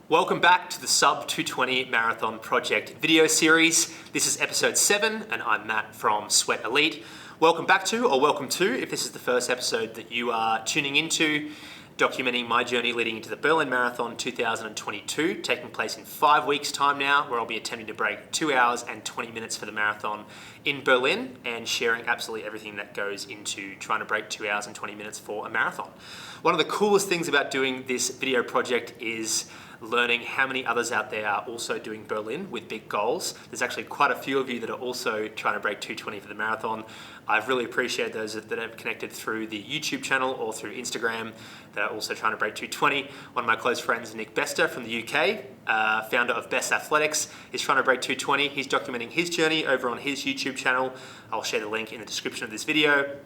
Welcome back to the Sub 220 Marathon Project video series. This is episode 7 and I'm Matt from Sweat Elite. Welcome back to, or welcome to, if this is the first episode that you are tuning into, documenting my journey leading into the Berlin Marathon 2022, taking place in 5 weeks' time now, where I'll be attempting to break 2 hours and 20 minutes for the marathon in Berlin and sharing absolutely everything that goes into trying to break 2 hours and 20 minutes for a marathon. One of the coolest things about doing this video project is learning how many others out there are also doing Berlin with big goals. There's actually quite a few of you that are also trying to break 220 for the marathon. I've really appreciated those that have connected through the YouTube channel or through Instagram that are also trying to break 220. One of my close friends, Nick Bester from the UK, founder of Best Athletics, is trying to break 220. He's documenting his journey over on his YouTube channel. I'll share the link in the description of this video.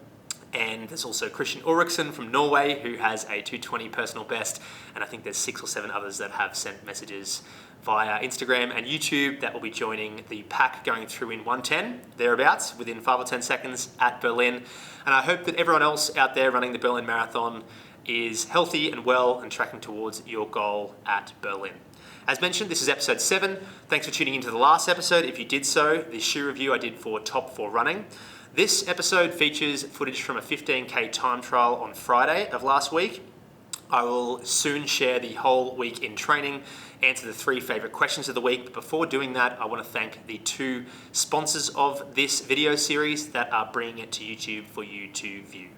And there's also Christian Ulrichsen from Norway, who has a 220 personal best, and I think there's 6 or 7 others that have sent messages via Instagram and YouTube that will be joining the pack going through in 110, thereabouts, within 5 or 10 seconds at Berlin. And I hope that everyone else out there running the Berlin Marathon is healthy and well and tracking towards your goal at Berlin. As mentioned, this is episode 7. Thanks for tuning into the last episode. If you did so, the shoe review I did for Top 4 Running. This episode features footage from a 15k time trial on Friday of last week. I will soon share the whole week in training, answer the 3 favorite questions of the week. But before doing that, I want to thank the 2 sponsors of this video series that are bringing it to YouTube for you to view.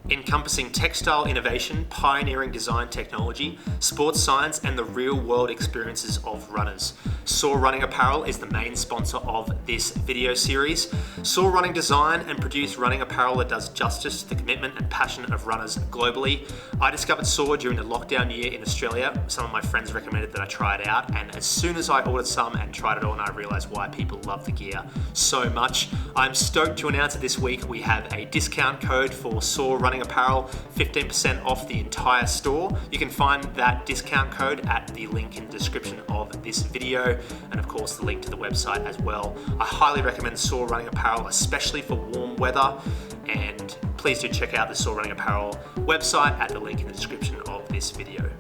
Encompassing textile innovation, pioneering design technology, sports science, and the real-world experiences of runners. Soar Running Apparel is the main sponsor of this video series. Soar Running design and produce running apparel that does justice to the commitment and passion of runners globally. I discovered Soar during the lockdown year in Australia. Some of my friends recommended that I try it out, and as soon as I ordered some and tried it on, I realized why people love the gear so much. I'm stoked to announce that this week we have a discount code for Soar Running Apparel, 15% off the entire store. You can find that discount code at the link in the description of this video, and of course the link to the website as well. I highly recommend Soar Running Apparel, especially for warm weather, and please do check out the Soar Running Apparel website at the link in the description of this video.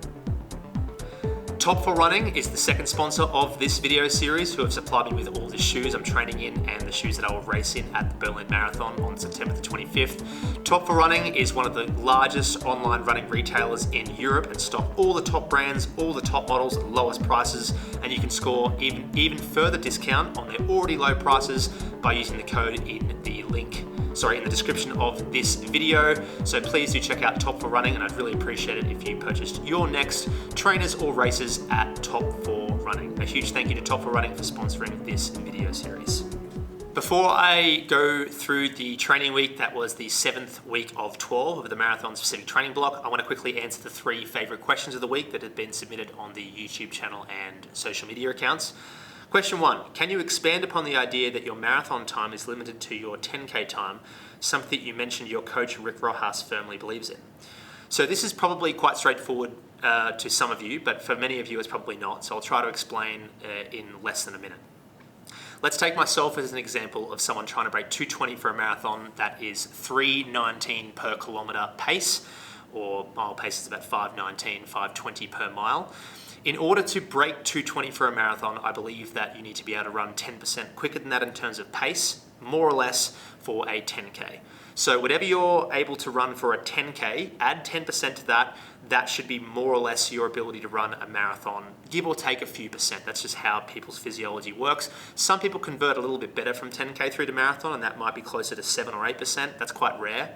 Top 4 Running is the second sponsor of this video series, who have supplied me with all the shoes I'm training in and the shoes that I will race in at the Berlin Marathon on September the 25th. Top 4 Running is one of the largest online running retailers in Europe and stock all the top brands, all the top models at the lowest prices, and you can score even further discount on their already low prices by using the code in the description of this video. So please do check out Top 4 Running, and I'd really appreciate it if you purchased your next trainers or races at Top 4 Running. A huge thank you to Top 4 Running for sponsoring this video series. Before I go through the training week, that was the 7th week of 12 of the marathon specific training block, I want to quickly answer the 3 favorite questions of the week that had been submitted on the YouTube channel and social media accounts. Question 1, can you expand upon the idea that your marathon time is limited to your 10k time, something you mentioned your coach Rick Rojas firmly believes in? So this is probably quite straightforward to some of you, but for many of you it's probably not, so I'll try to explain in less than a minute. Let's take myself as an example of someone trying to break 220 for a marathon that is 3:19 per kilometre pace, or mile pace is about 5:19, 5:20 per mile. In order to break 220 for a marathon, I believe that you need to be able to run 10% quicker than that in terms of pace, more or less, for a 10k. So whatever you're able to run for a 10k, add 10% to that. That should be more or less your ability to run a marathon, give or take a few percent. That's just how people's physiology works. Some people convert a little bit better from 10k through to marathon, and that might be closer to 7 or 8%. That's quite rare.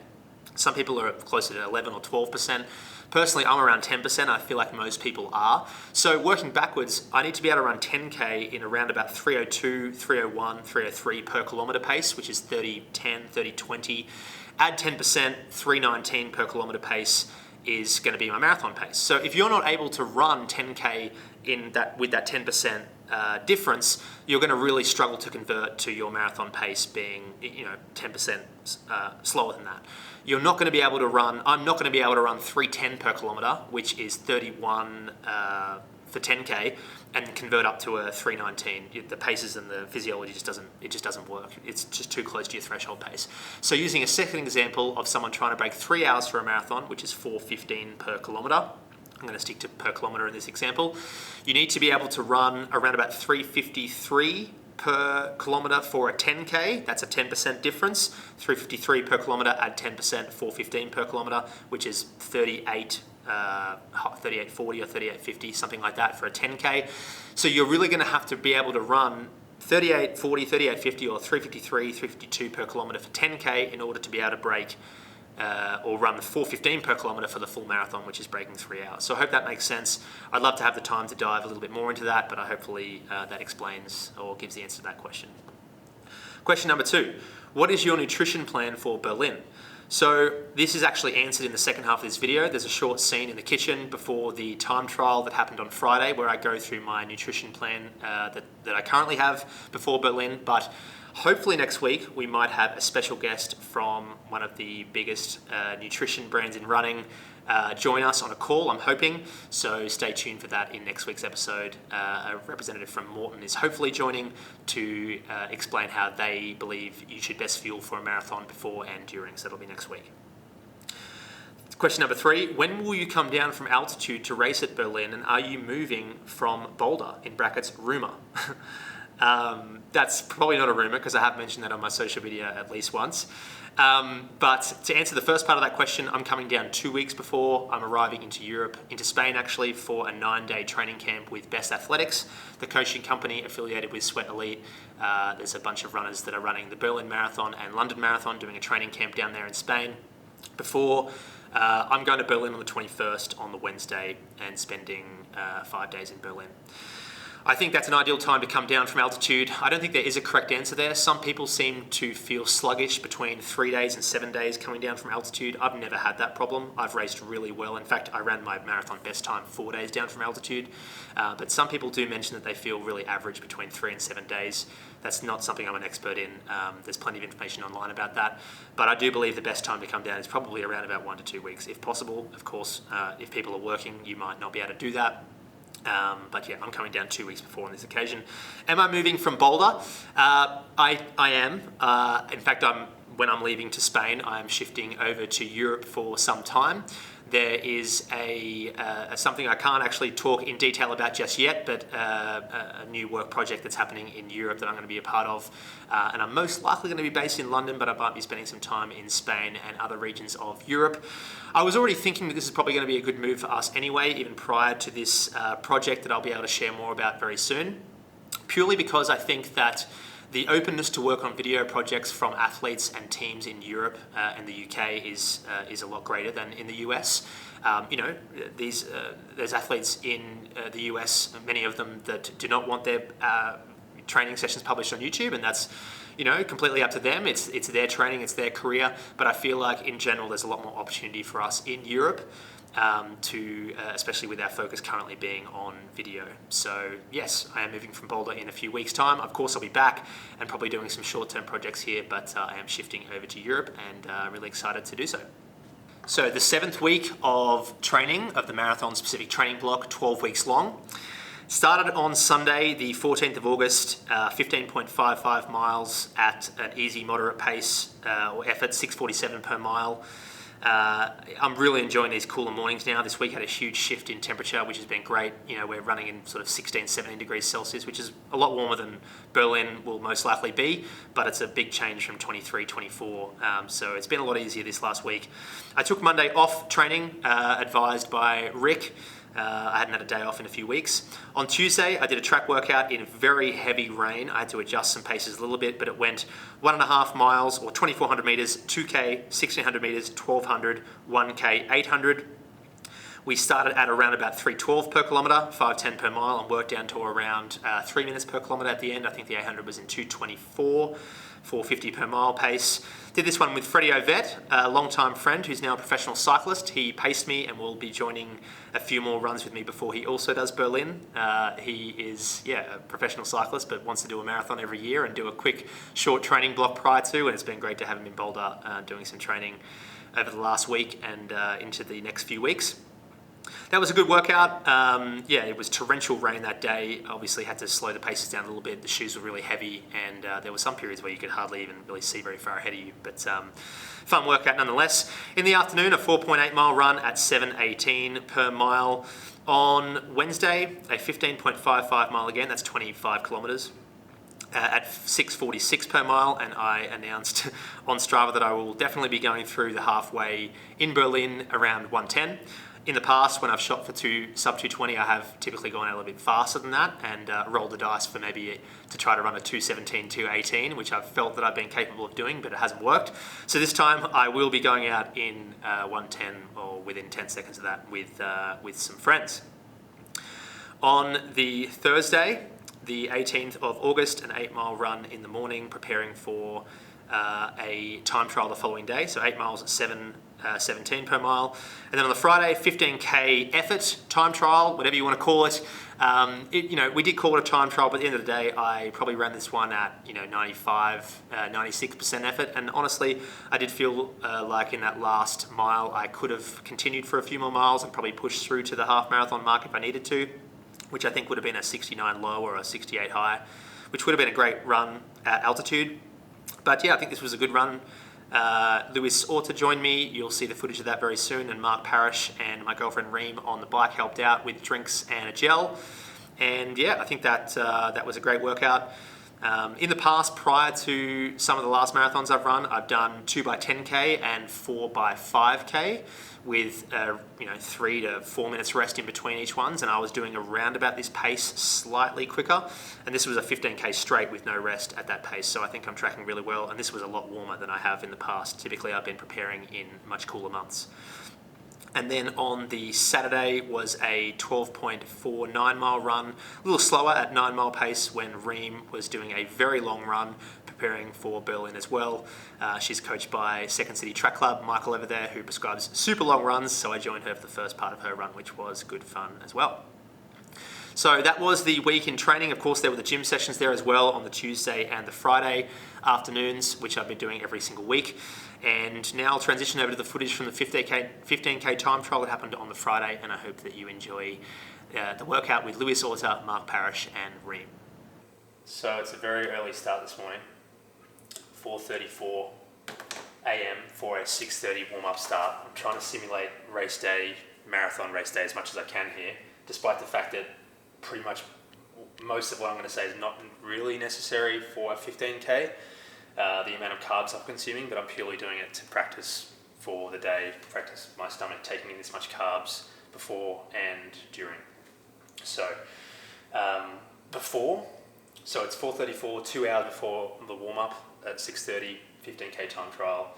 Some people are closer to 11 or 12%. Personally, I'm around 10%. I feel like most people are. So working backwards, I need to be able to run 10k in around about 3:02, 3:01, 3:03 per kilometre pace, which is 30:10, 30:20. Add 10%, 3:19 per kilometre pace is going to be my marathon pace. So if you're not able to run 10k with that 10% difference, you're going to really struggle to convert to your marathon pace being 10% slower than that. You're not going to be able to run, I'm not going to be able to run 3:10 per kilometre, which is 31 for 10k, and convert up to a 3:19. The paces and the physiology just doesn't work. It's just too close to your threshold pace. So using a second example of someone trying to break 3 hours for a marathon, which is 4:15 per kilometre, I'm going to stick to per kilometre in this example. You need to be able to run around about 353 per kilometre for a 10K. That's a 10% difference. 353 per kilometre, add 10%, 415 per kilometre, which is 3840 or 3850, something like that for a 10K. So you're really going to have to be able to run 3840, 3850 or 353, 352 per kilometre for 10K in order to be able to break or run 415 per kilometre for the full marathon, which is breaking 3 hours. So I hope that makes sense. I'd love to have the time to dive a little bit more into that, but hopefully that explains or gives the answer to that question. Question number 2, what is your nutrition plan for Berlin? So this is actually answered in the second half of this video. There's a short scene in the kitchen before the time trial that happened on Friday where I go through my nutrition plan that I currently have before Berlin, but hopefully next week we might have a special guest from one of the biggest nutrition brands in running join us on a call, I'm hoping. So stay tuned for that in next week's episode. A representative from Morton is hopefully joining to explain how they believe you should best fuel for a marathon before and during. So that'll be next week. Question number 3, when will you come down from altitude to race at Berlin, and are you moving from Boulder, in brackets, rumour? That's probably not a rumour because I have mentioned that on my social media at least once. But to answer the first part of that question, I'm coming down 2 weeks before I'm arriving into Europe, into Spain actually, for a 9-day training camp with Best Athletics, the coaching company affiliated with Sweat Elite. There's a bunch of runners that are running the Berlin Marathon and London Marathon, doing a training camp down there in Spain. Before I'm going to Berlin on the 21st on the Wednesday and spending 5 days in Berlin. I think that's an ideal time to come down from altitude. I don't think there is a correct answer there. Some people seem to feel sluggish between 3 days and 7 days coming down from altitude. I've never had that problem. I've raced really well. In fact, I ran my marathon best time 4 days down from altitude. But some people do mention that they feel really average between 3 and 7 days. That's not something I'm an expert in. There's plenty of information online about that. But I do believe the best time to come down is probably around about 1 to 2 weeks, if possible. Of course, if people are working, you might not be able to do that. But yeah, I'm coming down 2 weeks before on this occasion. Am I moving from Boulder? I am. In fact, when I'm leaving to Spain, I'm shifting over to Europe for some time. There is something I can't actually talk in detail about just yet, but a new work project that's happening in Europe that I'm going to be a part of. And I'm most likely going to be based in London, but I might be spending some time in Spain and other regions of Europe. I was already thinking that this is probably going to be a good move for us anyway, even prior to this project that I'll be able to share more about very soon, purely because I think that the openness to work on video projects from athletes and teams in Europe and the UK is a lot greater than in the US. There's athletes in the US, many of them that do not want their training sessions published on YouTube, and that's completely up to them. It's their training, it's their career. But I feel like in general, there's a lot more opportunity for us in Europe. Especially with our focus currently being on video. So yes, I am moving from Boulder in a few weeks' time. Of course, I'll be back and probably doing some short-term projects here, but I am shifting over to Europe and really excited to do so. So the 7th week of training of the marathon specific training block, 12 weeks long, started on Sunday, the 14th of August, 15.55 miles at an easy, moderate pace or effort, 6:47 per mile. I'm really enjoying these cooler mornings now. This week had a huge shift in temperature, which has been great. We're running in sort of 16, 17 degrees Celsius, which is a lot warmer than Berlin will most likely be, but it's a big change from 23, 24. So it's been a lot easier this last week. I took Monday off training, advised by Rick. I hadn't had a day off in a few weeks. On Tuesday, I did a track workout in very heavy rain. I had to adjust some paces a little bit, but it went 1.5 miles or 2,400 meters, 2K, 1,600 meters, 1,200, 1K, 800. We started at around about 3:12 per kilometre, 5:10 per mile, and worked down to around 3 minutes per kilometre at the end. I think the 800 was in 2:24, 4:50 per mile pace. Did this one with Freddie Ovett, a long-time friend who's now a professional cyclist. He paced me and will be joining a few more runs with me before he also does Berlin. He is, a professional cyclist, but wants to do a marathon every year and do a quick, short training block prior to, and it's been great to have him in Boulder doing some training over the last week and into the next few weeks. That was a good workout. Yeah, it was torrential rain that day. Obviously had to slow the paces down a little bit. The shoes were really heavy, and there were some periods where you could hardly even really see very far ahead of you. But fun workout nonetheless. In the afternoon, a 4.8 mile run at 7:18 per mile. On Wednesday, a 15.55 mile again, that's 25 kilometres. At 6:46 per mile, and I announced on Strava that I will definitely be going through the halfway in Berlin around 1:10. In the past, when I've shot for sub 2:20, I have typically gone out a little bit faster than that and rolled the dice for maybe to try to run a 2:17, 2:18, which I've felt that I've been capable of doing, but it hasn't worked. So this time I will be going out in 1:10 or within 10 seconds of that with some friends. On the Thursday, the 18th of August, an 8-mile run in the morning, preparing for a time trial the following day. So 8 miles at 7:17 per mile. And then on the Friday, 15K effort, time trial, whatever you want to call it. We did call it a time trial, but at the end of the day, I probably ran this one at 95, 96% effort. And honestly, I did feel like in that last mile, I could have continued for a few more miles and probably pushed through to the half marathon mark if I needed to, which I think would have been a 69 low or a 68 high, which would have been a great run at altitude. But yeah, I think this was a good run. Lewis Orta joined me. You'll see the footage of that very soon. And Mark Parrish and my girlfriend Reem on the bike helped out with drinks and a gel. And yeah, I think that was a great workout. In the past, prior to some of the last marathons I've run, I've done 2x10K and 4x5K with 3 to 4 minutes rest in between each ones, and I was doing around about this pace, slightly quicker, and this was a 15K straight with no rest at that pace, so I think I'm tracking really well, and this was a lot warmer than I have in the past. Typically I've been preparing in much cooler months. And then on the Saturday was a 12.49 mile run, a little slower at 9 mile pace when Reem was doing a very long run preparing for Berlin as well. She's coached by Second City Track Club, Michael over there, who prescribes super long runs, so I joined her for the first part of her run, which was good fun as well. So that was the week in training. Of course, there were the gym sessions there as well on the Tuesday and the Friday afternoons, which I've been doing every single week. And now I'll transition over to the footage from the 15K time trial that happened on the Friday, and I hope that you enjoy the workout with Lewis Orta, Mark Parrish and Reem. So it's a very early start this morning, 4:34 a.m. for a 6:30 warm-up start. I'm trying to simulate race day, marathon race day as much as I can here, despite the fact that pretty much most of what I'm going to say is not really necessary for a 15K. The amount of carbs I'm consuming, but I'm purely doing it to practice for the day, practice my stomach taking in this much carbs before and during. So so it's 4:34, 2 hours before the warm-up at 6:30, 15K time trial.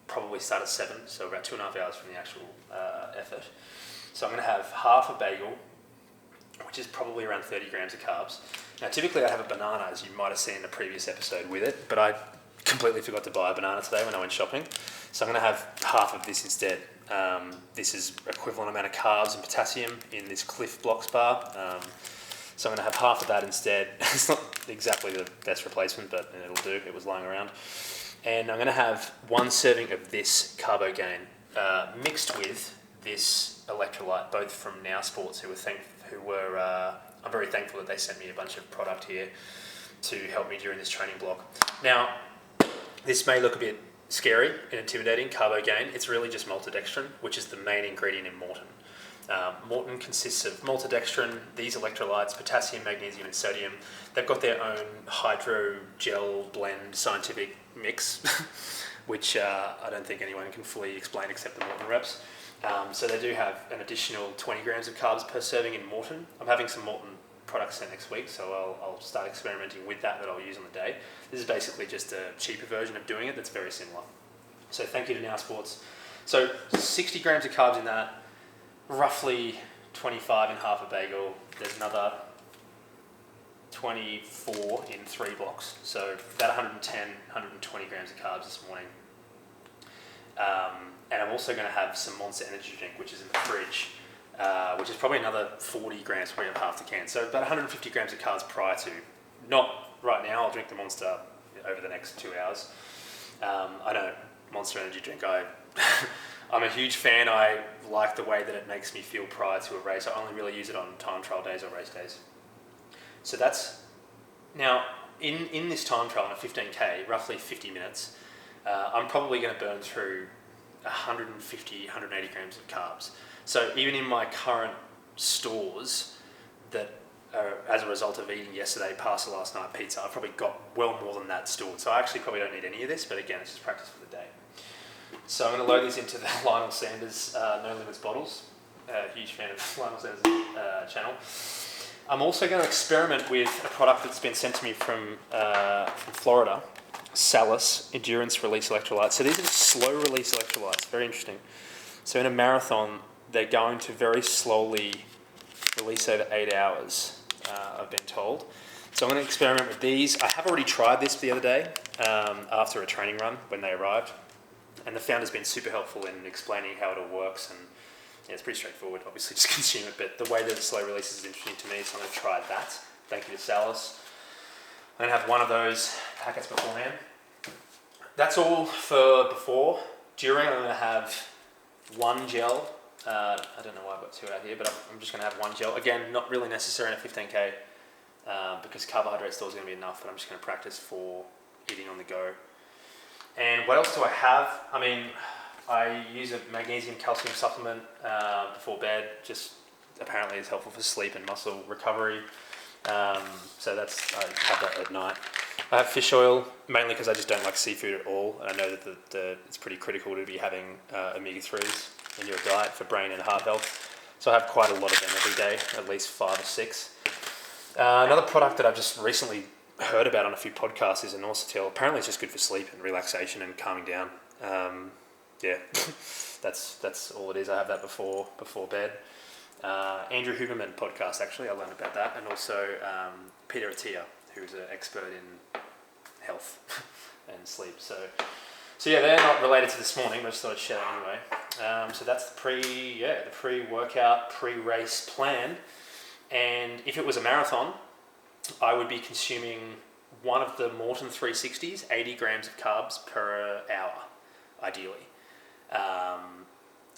Probably start at 7, so about 2.5 hours from the actual effort. So I'm going to have half a bagel, which is probably around 30 grams of carbs. Now, typically I have a banana, as you might have seen in the previous episode with it, but I completely forgot to buy a banana today when I went shopping. So I'm going to have half of this instead. This is equivalent amount of carbs and potassium in this Cliff Blocks bar. So I'm going to have half of that instead. It's not exactly the best replacement, but it'll do. It was lying around. And I'm going to have 1 serving of this Carbo Gain mixed with this electrolyte, both from Now Sports, I'm very thankful that they sent me a bunch of product here to help me during this training block. Now, this may look a bit scary and intimidating, Carbo Gain. It's really just maltodextrin, which is the main ingredient in Maurten. Maurten consists of maltodextrin, these electrolytes, potassium, magnesium, and sodium. They've got their own hydrogel blend scientific mix, which I don't think anyone can fully explain except the Maurten reps. So they do have an additional 20 grams of carbs per serving in Maurten. I'm having some Maurten products sent next week, so I'll start experimenting with that I'll use on the day. This is basically just a cheaper version of doing it that's very similar. So thank you to Now Sports. So 60 grams of carbs in that, roughly 25 in half a bagel. There's another 24 in 3 blocks. So about 110, 120 grams of carbs this morning. And I'm also going to have some Monster Energy drink, which is in the fridge, which is probably another 40 grams, probably half the can. So about 150 grams of carbs prior to. Not right now, I'll drink the Monster over the next 2 hours. I know, Monster Energy drink, I I'm a huge fan. I like the way that it makes me feel prior to a race. I only really use it on time trial days or race days. So that's, now in this time trial in a 15K, roughly 50 minutes, I'm probably going to burn through 150, 180 grams of carbs. So even in my current stores that are as a result of eating yesterday, pasta last night, pizza, I've probably got well more than that stored. So I actually probably don't need any of this, but again, it's just practice for the day. So I'm going to load these into the Lionel Sanders No Limits bottles. Huge fan of Lionel Sanders' channel. I'm also going to experiment with a product that's been sent to me from Florida, Salus Endurance Release Electrolytes. So these are slow release electrolytes, very interesting. So in a marathon, they're going to very slowly release over 8 hours, I've been told. So I'm going to experiment with these. I have already tried this the other day after a training run when they arrived. And the founder's been super helpful in explaining how it all works, and yeah, it's pretty straightforward. Obviously, just consume it, but the way that it slow releases is interesting to me, so I'm going to try that. Thank you to Salus. I'm going to have one of those packets beforehand. That's all for before. During, I'm going to have one gel. I don't know why I've got two out here, but I'm just going to have one gel. Again, not really necessary in a 15K because carbohydrate store is going to be enough, but I'm just going to practice for eating on the go. And what else do I have? I mean, I use a magnesium calcium supplement before bed, just apparently it's helpful for sleep and muscle recovery. So I have that at night. I have fish oil, mainly because I just don't like seafood at all. And I know that it's pretty critical to be having omega-3s in your diet for brain and heart health. So I have quite a lot of them every day, at least 5 or 6. Another product that I've just recently heard about on a few podcasts is inositol. Apparently it's just good for sleep and relaxation and calming down. Yeah, that's all it is. I have that before bed. Andrew Huberman podcast, actually, I learned about that. And also Peter Attia, who's an expert in health and sleep. So yeah, they're not related to this morning, but I just thought I'd share that anyway. So that's the pre-workout, pre-race plan. And if it was a marathon, I would be consuming one of the Morton 360s, 80 grams of carbs per hour, ideally.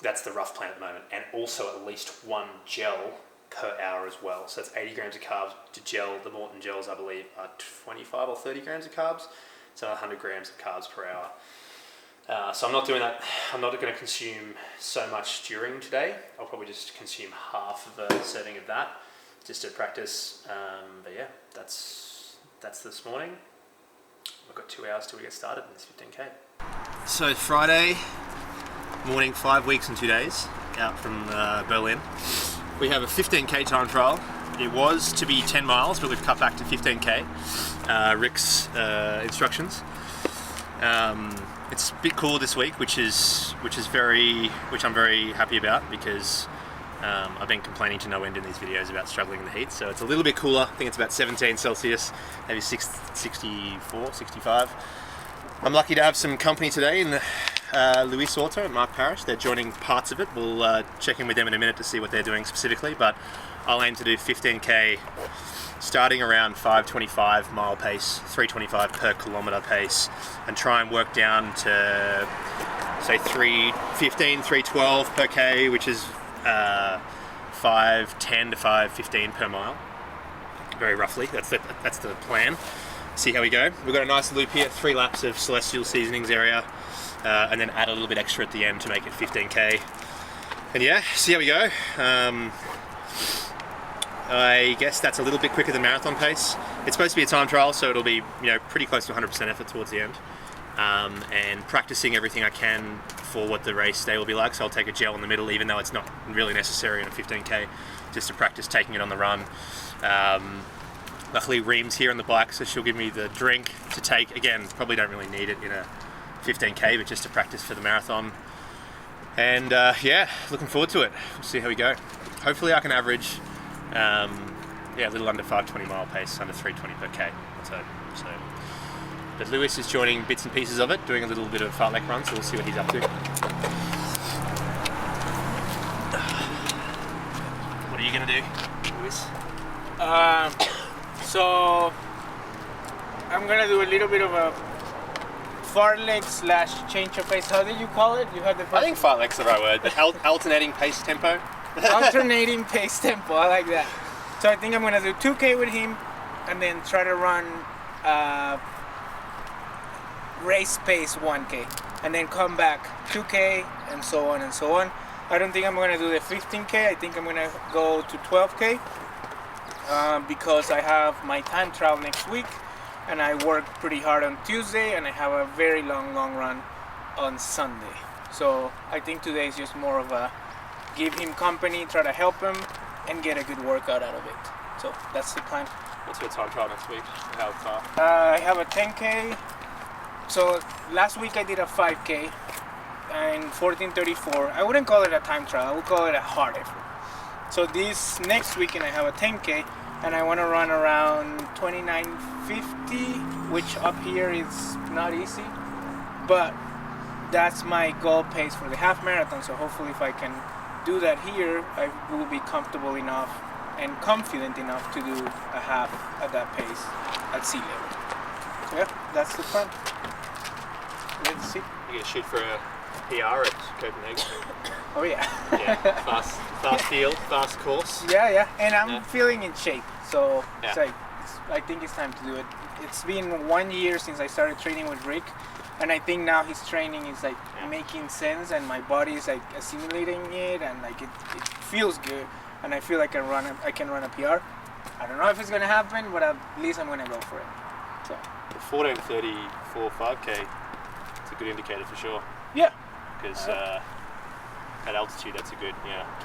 That's the rough plan at the moment. And also at least one gel per hour as well. So it's 80 grams of carbs to gel. The Morton gels, I believe, are 25 or 30 grams of carbs. So 100 grams of carbs per hour. So I'm not doing that. I'm not going to consume so much during today. I'll probably just consume half of a serving of that, just to practice. But yeah, that's this morning. I've got 2 hours till we get started in this 15K. So Friday morning, 5 weeks and 2 days out from Berlin. We have a 15K time trial. It was to be 10 miles, but we've cut back to 15K. Rick's instructions. It's a bit cool this week, which I'm very happy about because I've been complaining to no end in these videos about struggling in the heat. So it's a little bit cooler. I think it's about 17 Celsius, maybe 64, 65. I'm lucky to have some company today in Luis Orto and Mark Parrish. They're joining parts of it. We'll check in with them in a minute to see what they're doing specifically, but I'll aim to do 15K starting around 5:25 mile pace, 3:25 per kilometre pace, and try and work down to say 3:15, 3:12 per K, which is 5:10 to 5:15 per mile, very roughly. That's the plan. See how we go. We've got a nice loop here, 3 laps of Celestial Seasonings area, and then add a little bit extra at the end to make it 15K. And yeah, see how we go. I guess that's a little bit quicker than marathon pace. It's supposed to be a time trial, so it'll be pretty close to 100% effort towards the end. And practicing everything I can for what the race day will be like. So I'll take a gel in the middle, even though it's not really necessary in a 15K, just to practice taking it on the run. Luckily Reem's here on the bike, so she'll give me the drink to take. Again, probably don't really need it in a 15K, but just to practice for the marathon. And yeah, looking forward to it. We'll see how we go. Hopefully I can average a little under 5:20 mile pace, under 3:20 per K. Let's hope. So, but Lewis is joining bits and pieces of it, doing a little bit of fartlek run, so we'll see what he's up to. What are you going to do, Lewis? So I'm gonna do a little bit of a fartlek / change of pace. How did you call it? You had the I think fartlek's the right word, but alternating pace tempo. Alternating pace tempo, I like that. So I think I'm gonna do 2K with him, and then try to run race pace 1K, and then come back 2K, and so on and so on. I don't think I'm gonna do the 15K. I think I'm gonna go to 12K because I have my time trial next week, and I work pretty hard on Tuesday, and I have a very long run on Sunday. So I think today is just more of a give him company, try to help him, and get a good workout out of it. So that's the plan. What's your time trial next week? How far? I have a 10K. So last week I did a 5K in 14:34. I wouldn't call it a time trial. I would call it a hard effort. So this next weekend I have a 10K, and I want to run around 29:50, which up here is not easy, but that's my goal pace for the half marathon. So hopefully if I can do that here, I will be comfortable enough and confident enough to do a half at that pace at sea level. So yeah, that's the plan. Let's see. You're gonna shoot for a PR at Copenhagen. Oh yeah. Yeah, fast field, fast course. Yeah, and I'm feeling in shape, so Yeah. I think it's time to do it. It's been 1 year since I started training with Rick, and I think now his training is like making sense, and my body is like assimilating it, and like it feels good, and I feel like I can run a PR. I don't know if it's gonna happen, but at least I'm gonna go for it. So 14:34 5K. It's a good indicator for sure. Yeah. Because at altitude, that's a good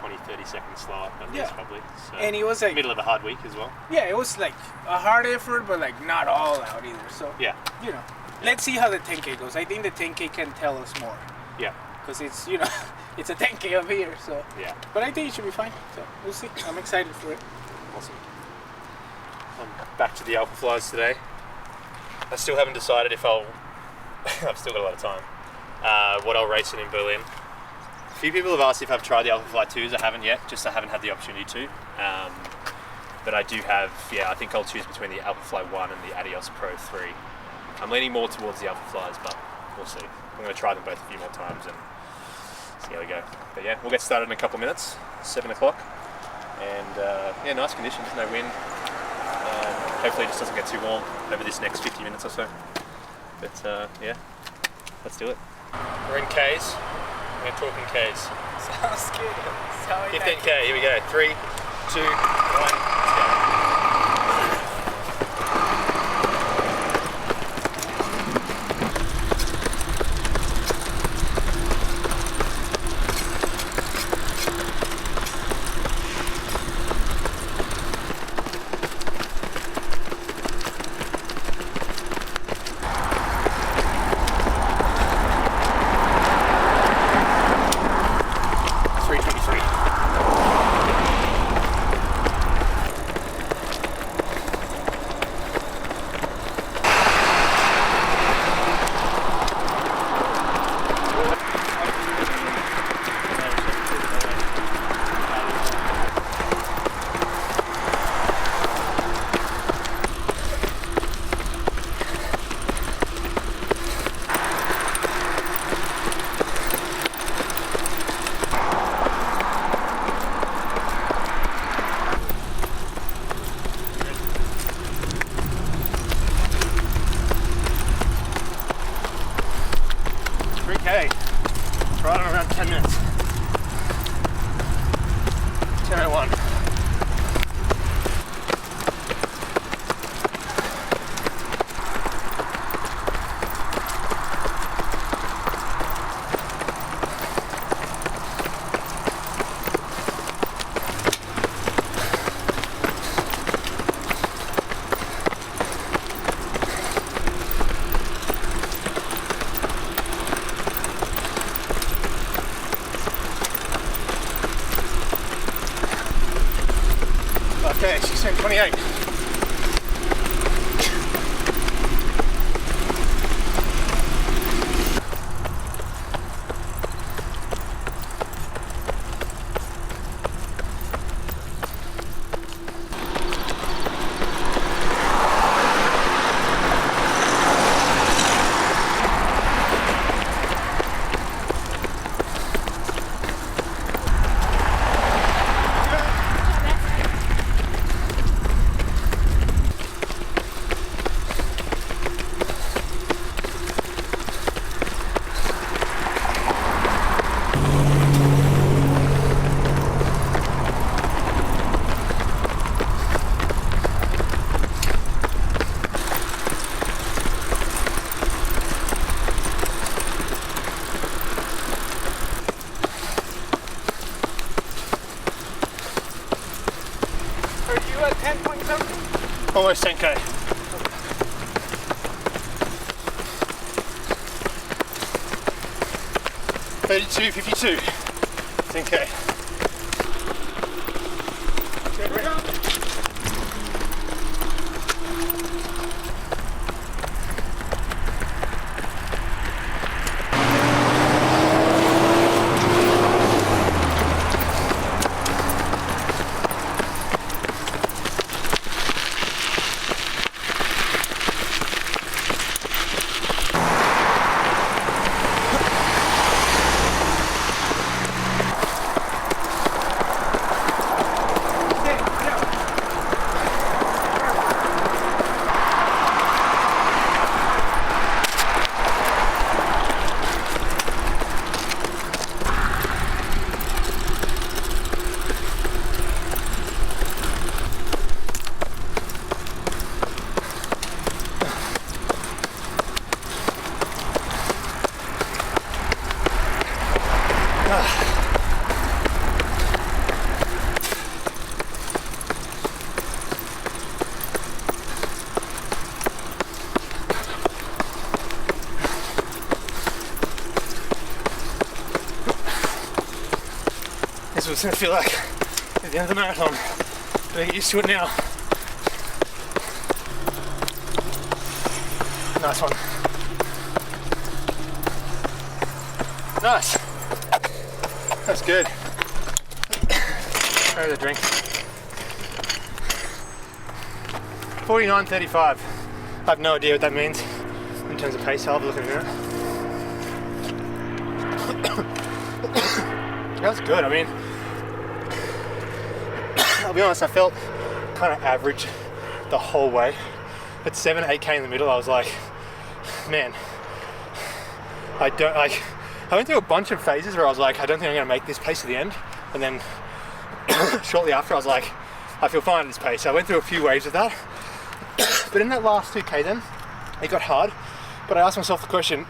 20-30 seconds slower at least probably. So And it was like middle of a hard week as well. Yeah, it was like a hard effort, but like not all out either. So yeah, let's see how the 10K goes. I think the 10K can tell us more. Yeah. Because it's it's a 10K up here, so yeah. But I think it should be fine. So we'll see. I'm excited for it. Awesome. I'm back to the Alpha Flies today. I still haven't decided if I'll. I've still got a lot of time. What I'll race in Berlin. A few people have asked if I've tried the Alpha Fly 2s. I haven't yet. Just I haven't had the opportunity to. But I do have. I think I'll choose between the Alpha Fly 1 and the Adios Pro 3. I'm leaning more towards the Alpha Flies, but we'll see. I'm going to try them both a few more times and see how we go. But yeah, we'll get started in a couple of minutes. 7 o'clock. And nice conditions, no wind. Hopefully it just doesn't get too warm over this next 50 minutes or so. But let's do it. We're in K's. We're talking K's. Sounds good. 15K, here we go. 3, 2, 1, let's go. Okay, try it in around 10 minutes. 10:01. Okay, she's saying 28. Are you at 10 point something? Almost 10k. 32:52. 10k. Check it out. This is what it's going to feel like at the end of the marathon. Gotta get used to it now. Nice one. Nice. That's good. There's a drink. 49:35. I have no idea what that means in terms of pace. I'll have a look at it in a minute. That was good. I mean, I'll be honest, I felt kind of average the whole way. At 7-8k in the middle, I was like, man, I went through a bunch of phases where I was like, I don't think I'm going to make this pace to the end. And then shortly after, I was like, I feel fine at this pace. So I went through a few waves of that. But in that last 2k then, it got hard. But I asked myself the question,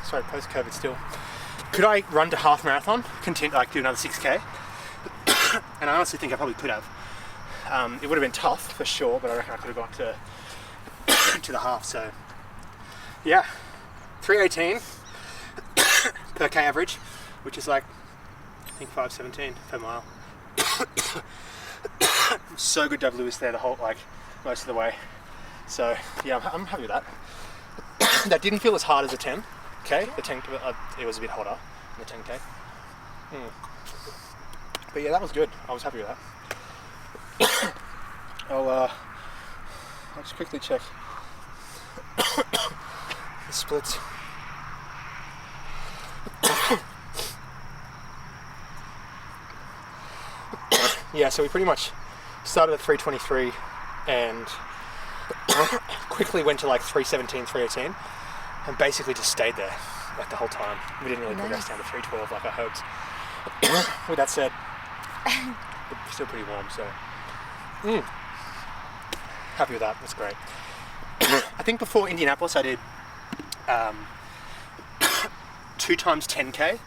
sorry, post-COVID still, could I run to half marathon, like do another 6k? And I honestly think I probably could have. It would have been tough for sure, but I reckon I could have got to the half. So yeah, 3:18 per k average, which is like I think 5:17 per mile. So good Dove Lewis there the whole most of the way. So yeah, I'm happy with that. That didn't feel as hard as the 10k. The 10 it was a bit hotter than the 10k. But yeah, that was good. I was happy with that. I'll just quickly check the splits. Yeah, so we pretty much started at 3:23 and quickly went to like 3:17, 3:18, and basically just stayed there like the whole time. We didn't really progress down to 3:12 like I hoped. With that said, it's still pretty warm, so happy with that. That's great. I think before Indianapolis I did 2 times 10k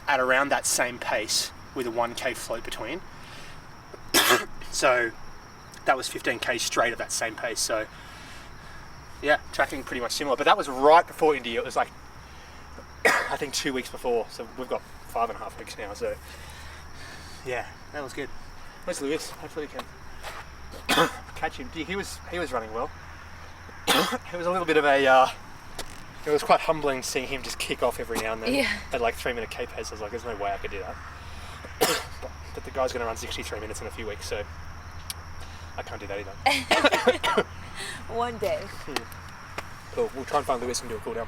at around that same pace with a 1k float between. So that was 15k straight at that same pace. So yeah, tracking pretty much similar. But that was right before Indy. It was like I think 2 weeks before. So we've got 5.5 weeks now. So yeah, that was good. Where's Lewis? Hopefully we can catch him. He was running well. It was a little bit of a. It was quite humbling seeing him just kick off every now and then at like 3-minute K pace. I was like, there's no way I could do that. But the guy's going to run 63 minutes in a few weeks, so I can't do that either. One day. Cool. We'll try and find Lewis and do a cool down.